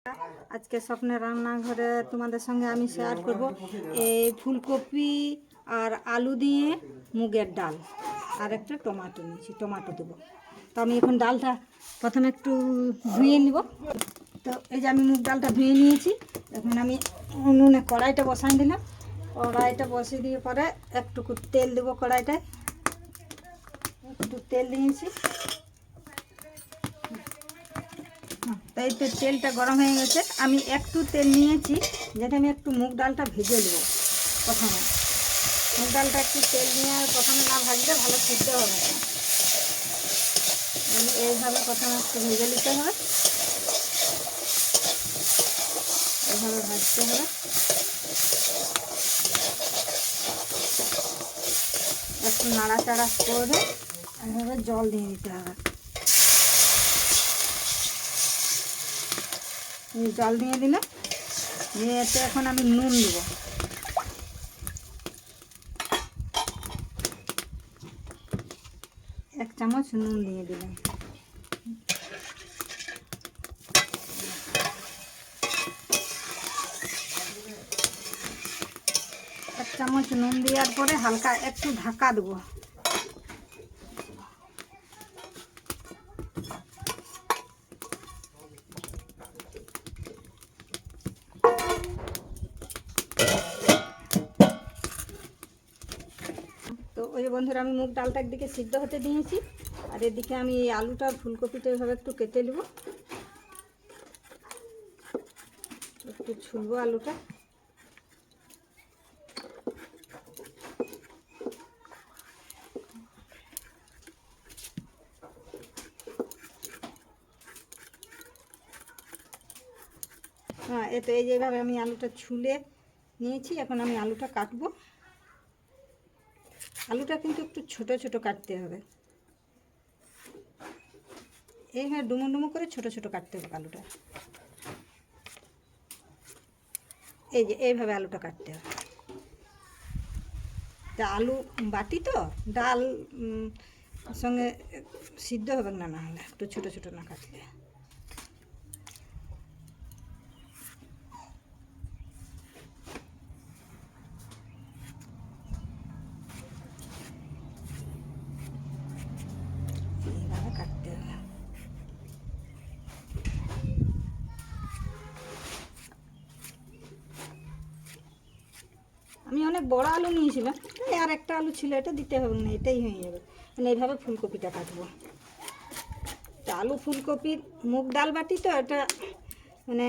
আজকে স্বপ্নের রান্নাঘরে তোমাদের সঙ্গে আমি শেয়ার করব এই ফুলকপি আর আলু দিয়ে মুগের ডাল আর একটা টমেটো নিয়েছি, টমেটো দেবো। তো আমি এখন ডালটা প্রথমে একটু ধুয়ে নিব। তো এই যে আমি মুগ ডালটা ধুয়ে নিয়েছি। এখন আমি উনুনে কড়াইটা বসাই দিলাম। কড়াইটা বসিয়ে দিয়ে পরে একটুকু তেল দেবো কড়াইটায়। একটু তেল দিয়েছি। তাই তো তেলটা গরম হয়ে গেছে। আমি একটু তেল নিয়েছি, যেটা আমি একটু মুগ ডালটা ভেজে দেবো। প্রথমে মুগ ডালটা একটু তেল নিয়ে প্রথমে না ভাজলে ভালো সিদ্ধ হবে না। এইভাবে প্রথমে একটু ভেজে নিতে হবে, এইভাবে ভাজতে হবে। একটু নাড়াচাড়া করে এইভাবে জল দিয়ে দিতে হবে। জল দিয়ে দিলে দিয়ে এতে এখন আমি নুন দেবো। এক চামচ নুন দিয়ে দিলাম। এক চামচ নুন দেওয়ার পরে হালকা একটু ঢাকা দেবো। তো ওই বন্ধুরা, আমি মুগ ডালটা একদিকে সিদ্ধ হতে দিয়েছি, আর এদিকে আমি এই আলুটা আর ফুলকপিটা এভাবে একটু কেটে নেব। একটু ছুলবো আলুটা। হ্যাঁ, এতো এই যেভাবে আমি আলুটা ছুলে নিয়েছি। এখন আমি আলুটা কাটবো। আলুটা কিন্তু একটু ছোট ছোট কাটতে হবে। এইভাবে ডুমো ডুমো করে ছোট ছোট কাটতে হবে আলুটা। এই যে এইভাবে আলুটা কাটতে হবে। তা আলু বাটি তো ডাল সঙ্গে সিদ্ধ হবে না, না হলে একটু ছোট ছোট না কাটলে। এইভাবে কাটতে হবে। আমি অনেক বড় আলু নিয়েছিলাম, আর একটা আলু ছিল, এটা দিতে হবে না, এটাই হয়ে যাবে। মানে এইভাবে ফুলকপিটা কাটবো। তা আলু ফুলকপির মুগ ডাল বাটি তো এটা, মানে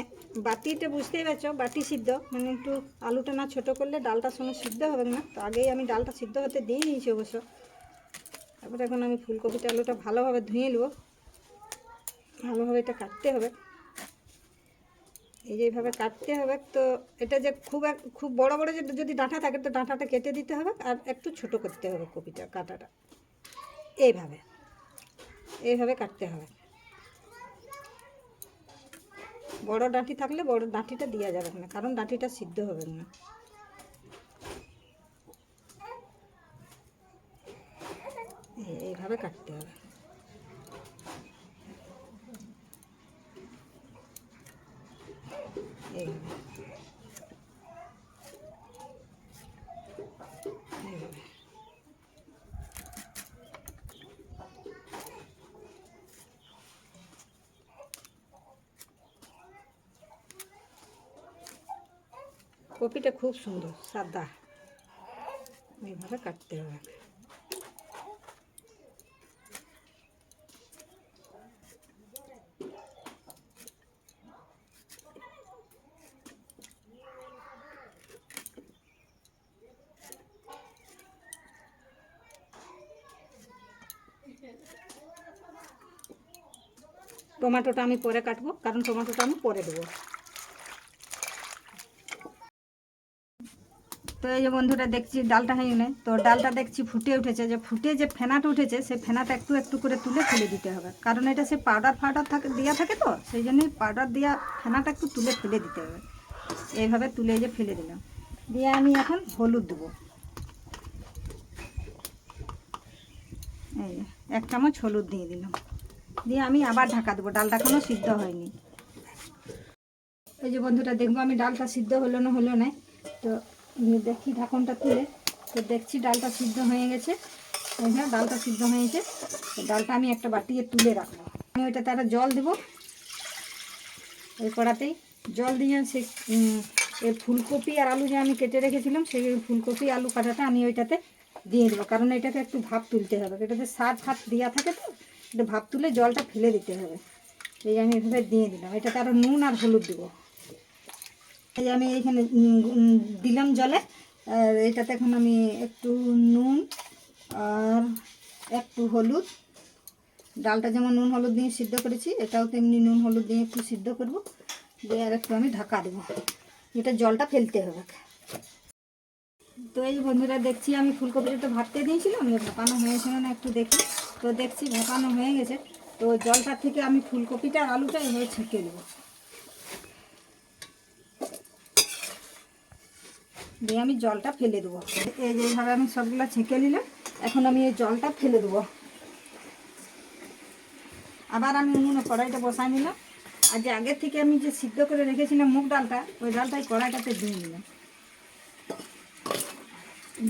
বাটিটা বুঝতেই পারছো, বাটি সিদ্ধ। মানে একটু আলুটা না ছোটো করলে ডালটার সঙ্গে সিদ্ধ হবে না। তো আগেই আমি ডালটা সিদ্ধ হতে দিয়ে নিয়েছি অবশ্য। তারপরে এখন আমি ফুলকপিটা আলুটা ভালোভাবে ধুয়ে নেবো। ভালোভাবে এটা কাটতে হবে, এই যে এইভাবে কাটতে হবে। তো এটা যে খুব বড় বড় যদি ডাঁটা থাকে তো ডাঁটাটা কেটে দিতে হবে, আর একটু ছোট করতে হবে কপিটা কাটাটা। এইভাবে এইভাবে কাটতে হবে। বড় ডাঁটি থাকলে বড় ডাঁটিটা দেওয়া যাবে না, কারণ ডাঁটিটা সিদ্ধ হবে না। এইভাবে কাটতে হবে। এইভাবে এইভাবে কপিটা খুব সুন্দর সাদা। এইভাবে কাটতে হবে। টমেটোটা আমি পরে কাটবো, কারণ টমেটোটা আমি পরে দেবো। তো এই যে বন্ধুরা, দেখছি ডালটা হয়ে নেই। তো ডালটা দেখছি ফুটে উঠেছে। যে ফুটে যে ফেনাটা উঠেছে, সেই ফেনাটা একটু একটু করে তুলে ফেলে দিতে হবে, কারণ এটা সে পাউডার দেওয়া থাকে, তো সেই জন্যই পাউডার দেওয়া ফেনাটা একটু তুলে ফেলে দিতে হবে। এইভাবে তুলে যে ফেলে দিলাম। দিয়ে আমি এখন হলুদ দেবো। এই 1 চামচ হলুদ দিয়ে দিলাম। দিয়ে আমি আবার ঢাকা দেবো, ডালটা এখনও সিদ্ধ হয়নি। এই যে বন্ধুরা দেখবো আমি ডালটা সিদ্ধ হলো না তো দেখি ঢাকনটা তুলে, তো দেখছি ডালটা সিদ্ধ হয়ে গেছে। হ্যাঁ, ডালটা সিদ্ধ হয়েছে। তো ডালটা আমি একটা বাটিতে তুলে রাখবো। আমি ওইটাতে একটা জল দেবো, ওই কড়াতেই জল দিয়ে সে এই ফুলকপি আর আলু যে আমি কেটে রেখেছিলাম সেই ফুলকপি আলু কাটাটা আমি ওইটাতে দিয়ে দেবো, কারণ এটাতে একটু ভাপ তুলতে হবে। এটাতে সার ফাত দেওয়া থাকে তো, এটা ভাপ তুলে জলটা ফেলে দিতে হবে। এই আমি এভাবে দিয়ে দিলাম। এটাতে আরও নুন আর হলুদ দেবো। এই আমি এইখানে দিলাম জলে। আর এটাতে এখন আমি একটু নুন আর একটু হলুদ, ডালটা যেমন নুন হলুদ দিয়ে সিদ্ধ করেছি এটাও তেমনি নুন হলুদ দিয়ে একটু সিদ্ধ করব, দিয়ে আর একটু আমি ঢাকা দেবো। এটা জলটা ফেলতে হবে। তো এই বন্ধুরা দেখছি আমি ফুলকপিটা তো ভাপতে দিয়েছিলাম, ভাপানো হয়েছে না একটু দেখি। তো দেখছি ভাপানো হয়ে গেছে। তো জলটা থেকে আমি ফুলকপিটা আর আলুটা এভাবে ছেঁকে দেবো, দিয়ে আমি জলটা ফেলে দেবো। এই যেভাবে আমি সবগুলো ছেঁকে নিলাম, এখন আমি এই জলটা ফেলে দেবো। আবার আমি উনুনে কড়াইটা বসাই নিলাম, আর যে আগের থেকে আমি যে সিদ্ধ করে রেখেছিলাম মুগ ডালটা, ওই ডালটাই কড়াইটাতে দিয়ে নিলাম।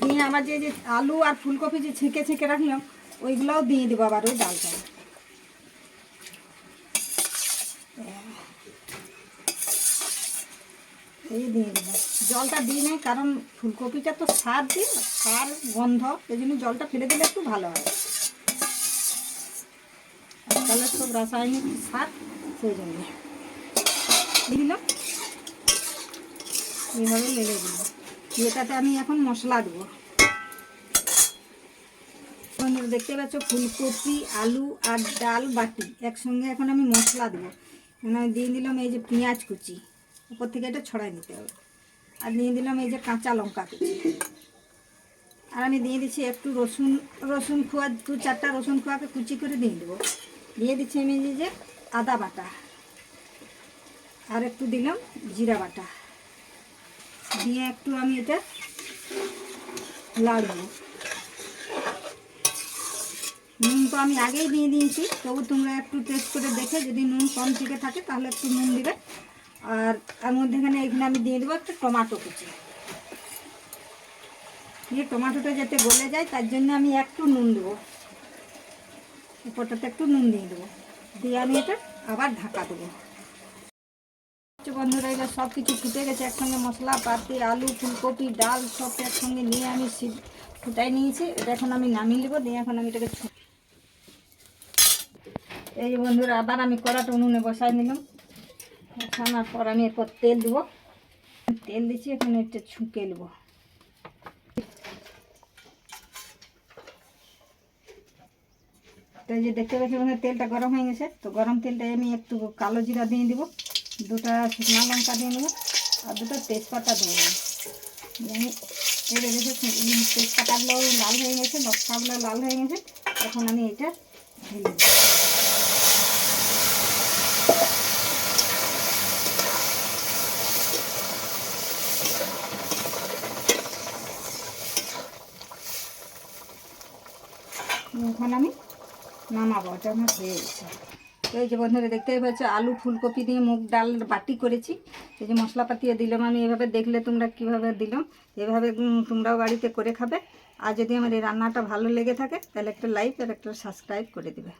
দিয়ে আমার যে আলু আর ফুলকপি যে ছেঁকে রাখলাম ওইগুলোও দিয়ে দেবো আবার ওই ডালটা। এই দিয়ে দেবো, জলটা দিই নাই কারণ ফুলকপিটা তো সার দিই, সার গন্ধ, এই জন্য জলটা ফেলে দিলে একটু ভালো হয়। তাহলে সব রাসায়নিক সার, সেই জন্য দিলাম। এইভাবে লেগে দিল। এটাতে আমি এখন মশলা দেবো। দেখতে পাচ্ছ ফুলকপি আলু আর ডাল বাটি একসঙ্গে এখন আমি মশলা দেবো। আমি দিয়ে দিলাম এই যে পেঁয়াজ কুচি, উপর থেকে এটা ছড়াই নিতে হবে। আর দিয়ে দিলাম এই যে কাঁচা লঙ্কা কুচি। আর আমি দিয়ে দিচ্ছি একটু রসুন খোয়া, 2-4টা রসুন খোয়াকে কুচি করে দিয়ে দেবো। দিয়ে দিচ্ছি আমি এই যে আদা বাটা, আর একটু দিলাম জিরা বাটা, দিয়ে একটু আমি এটা লাড়বো। নুন তো আমি আগেই দিয়ে দিয়েছি, তবু তোমরা একটু টেস্ট করে দেখে যদি নুন কম থেকে থাকে তাহলে একটু নুন দেবে। আর তার মধ্যে এখানে আমি দিয়ে দেবো একটা টমেটো কুচি। দিয়ে টমেটোটা যাতে গলে যায় তার জন্য আমি একটু নুন দেবো, উপরটাতে একটু নুন দিয়ে দেবো, দিয়ে আমি এটা আবার ঢাকা দেবো। বন্ধুরা এবার সব কিছু ফুটে গেছে একসঙ্গে, মশলা পাতি আলু ফুলকপি ডাল সব একসঙ্গে নিয়ে আমি ফুটাই নিয়েছি। এটা এখন আমি নামিয়ে নেবো, দিয়ে এখন আমি এটাকে এই যে বন্ধুরা আবার আমি কড়াটা উনুনে বসাই নিলাম। বসানোর পর আমি এরপর তেল দেবো, তেল দিচ্ছি এখন এটা ছুঁকে নেবো। তো এই যে দেখতে পাচ্ছি বন্ধু তেলটা গরম হয়ে গেছে। তো গরম তেলটায় আমি একটু কালো জিরা দিয়ে দেবো, 2টা শুকনো লঙ্কা দিয়ে নেবো, আর 2টা তেজপাতা দিয়ে নেবো। আমি এটা দেখে তেজপাতাগুলো লাল হয়ে গেছে, মশলাগুলো লাল হয়ে গেছে। এখন আমি এটা ঢেলে দেবো। এখন আমি নামাবো, এটা আমার হয়ে গেছে। তো এই যে বন্ধুরা দেখতেই পাচ্ছ আলু ফুলকপি দিয়ে মুগ ডাল বাটি করেছি। এই যে মশলাপাতিও দিলাম আমি, এভাবে দেখলে তোমরা কীভাবে দিলাম, এভাবে তোমরাও বাড়িতে করে খাবে। আর যদি আমার এই রান্নাটা ভালো লেগে থাকে তাহলে একটা লাইক আর একটা সাবস্ক্রাইব করে দেবে।